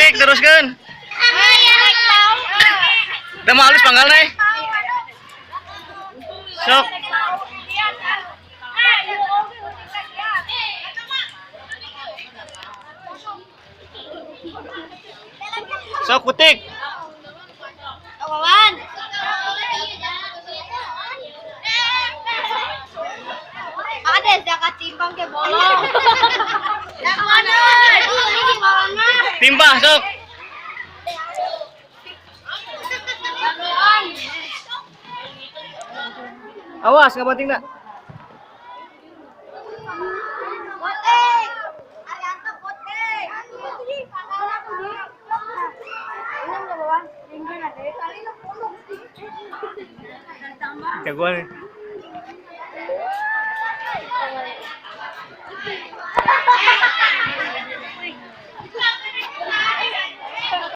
kutik teruskan. Udah mau halus panggal nih. Sok. Sok kutik. Kawan. Ada zakat timbang ke bolong. Yang mana? Ini gimana? Timbah sok. Awas nggak penting nak. Potek. Arianto potek. Jagoan.